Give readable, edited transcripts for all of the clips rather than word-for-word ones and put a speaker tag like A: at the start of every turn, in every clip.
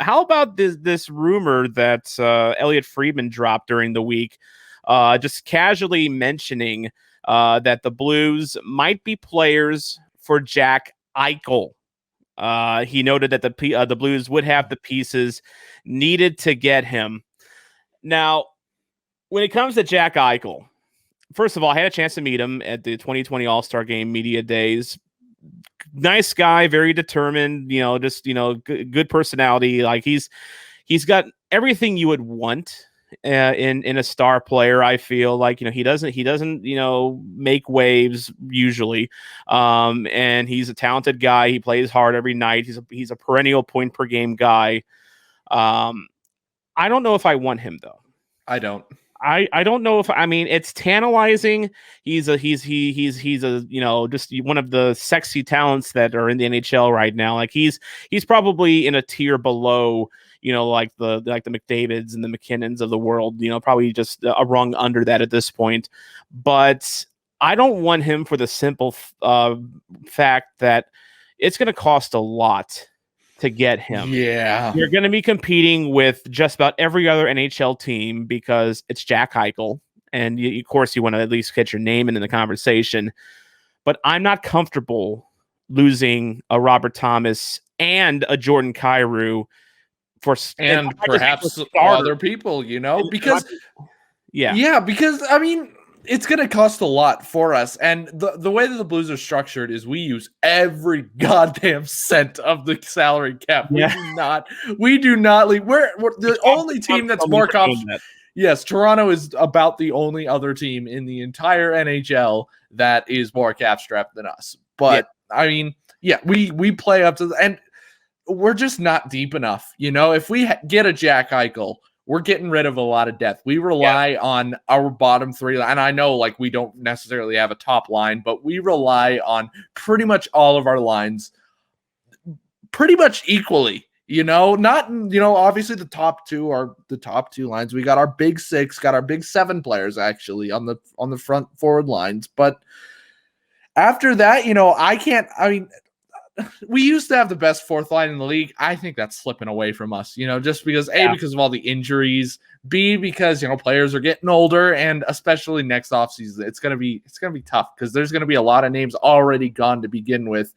A: How about this rumor that Elliotte Friedman dropped during the week, just casually mentioning that the Blues might be players for Jack Eichel. He noted that the Blues would have the pieces needed to get him. Now, when it comes to Jack Eichel, first of all, I had a chance to meet him at the 2020 All-Star Game Media Days. Nice guy, very determined, good personality. Like he's got everything you would want in a star player. I feel like, he doesn't make waves usually. And he's a talented guy. He plays hard every night. He's a perennial point per game guy. I don't know if I want him though.
B: I don't.
A: I don't know if it's tantalizing. He's a just one of the sexy talents that are in the NHL right now. Like he's probably in a tier below, like the McDavids and the McKinnons of the world, probably just a rung under that at this point. But I don't want him for the simple fact that it's going to cost a lot to get him.
B: Yeah.
A: You're going to be competing with just about every other NHL team because it's Jack Eichel. And of course, you want to at least get your name in the conversation. But I'm not comfortable losing a Robert Thomas and a Jordan Kyrou
B: and perhaps other people, because because it's going to cost a lot for us. And the way that the Blues are structured is we use every goddamn cent of the salary cap.
A: Yeah.
B: We do not leave. We're the only team that's more confident. Yes, Toronto is about the only other team in the entire NHL that is more cap strapped than us. But we play up to and we're just not deep enough. If we get a Jack Eichel, we're getting rid of a lot of depth. We rely on our bottom three. And I know we don't necessarily have a top line, but we rely on pretty much all of our lines pretty much equally, not, obviously the top two are the top two lines. We got our big six, got our big seven players actually on the front forward lines. But after that, we used to have the best fourth line in the league. I think that's slipping away from us, just because because of all the injuries, B, because, players are getting older, and especially next offseason, it's going to be tough because there's going to be a lot of names already gone to begin with.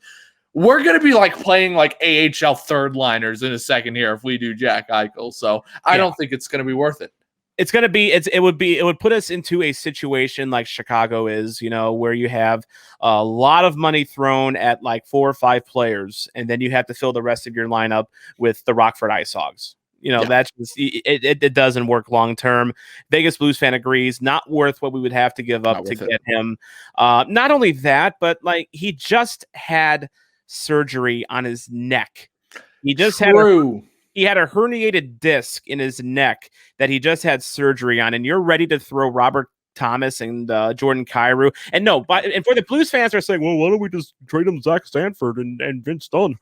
B: We're going to be playing AHL third liners in a second here if we do Jack Eichel. So I don't think it's going to be worth it.
A: It's going to be, it would put us into a situation like Chicago is, where you have a lot of money thrown at 4 or 5 players, and then you have to fill the rest of your lineup with the Rockford Ice Hogs. That's just, it doesn't work long term. Vegas Blues fan agrees, not worth what we would have to give up to get him. Not only that, but he just had surgery on his neck. He just He had a herniated disc in his neck that he just had surgery on, and you're ready to throw Robert Thomas and Jordan Kyrou. And for the Blues fans are saying, well, why don't we just trade him Zach Sanford and Vince Dunn?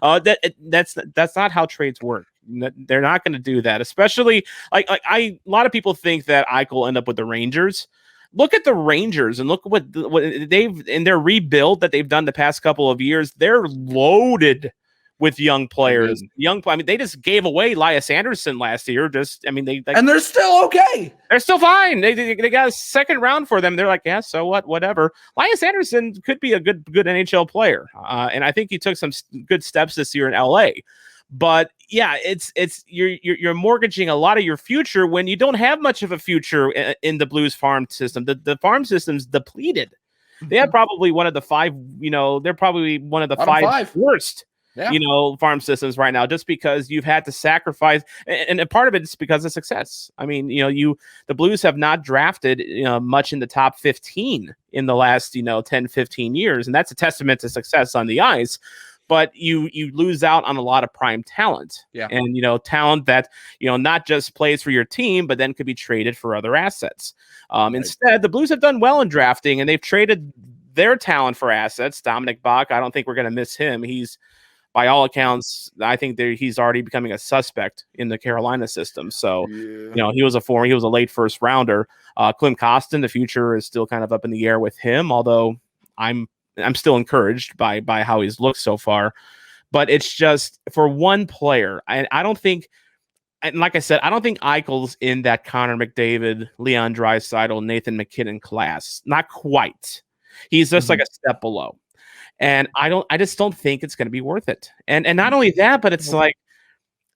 A: That's not how trades work. They're not going to do that, especially a lot of people think that Eichel will end up with the Rangers. Look at the Rangers and look what they've in their rebuild that they've done the past couple of years. They're loaded with young players. They just gave away Elias Anderson last year. And
B: they're still okay.
A: They're still fine. They got a second round for them. They're like, yeah, so what? Whatever. Elias Anderson could be a good NHL player, and I think he took some good steps this year in LA. But yeah, it's you're mortgaging a lot of your future when you don't have much of a future in the Blues farm system. The farm system's depleted. They have probably one of the 5. They're probably one of the 5 worst. Farm systems right now, just because you've had to sacrifice, and part of it is because of success. The Blues have not drafted much in the top 15 in the last 10, 15 years, and that's a testament to success on the ice. But you lose out on a lot of prime talent, and talent that not just plays for your team, but then could be traded for other assets. Right. Instead, the Blues have done well in drafting, and they've traded their talent for assets. Dominic Bach, I don't think we're going to miss him. He's, by all accounts, I think he's already becoming a suspect in the Carolina system. So, he was a late first rounder. Klim Kostin, the future is still kind of up in the air with him, although I'm still encouraged by how he's looked so far. but it's just for one player. I don't think, and like I said, I don't think Eichel's in that Connor McDavid, Leon Draisaitl, Nathan McKinnon class. Not quite. He's just like a step below. And I just don't think it's going to be worth it. And not only that, but it's like,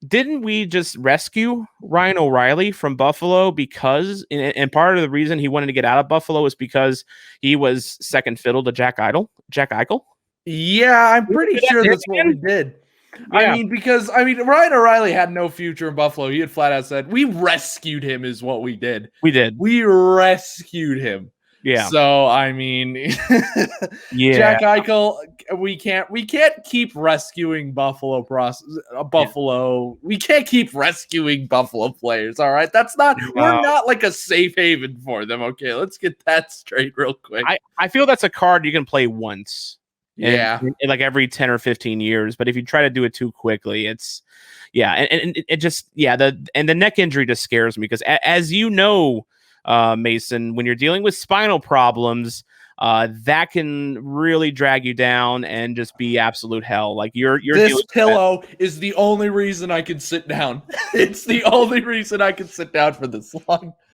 A: didn't we just rescue Ryan O'Reilly from Buffalo because, and part of the reason he wanted to get out of Buffalo is because he was second fiddle to Jack Eichel?
B: Yeah, I'm pretty sure that's what we did. Yeah. Because Ryan O'Reilly had no future in Buffalo. He had flat out said, we rescued him is what we did. We rescued him.
A: Yeah.
B: So Jack Eichel, we can't keep rescuing Buffalo. We can't keep rescuing Buffalo players. All right, we're not like a safe haven for them. Okay, let's get that straight real quick.
A: I feel that's a card you can play once.
B: In
A: like every 10 or 15 years. But if you try to do it too quickly, it's and it just the neck injury just scares me because as you know. Mason, when you're dealing with spinal problems, that can really drag you down and just be absolute hell. Like
B: this pillow is the only reason I can sit down. It's the only reason I can sit down for this long.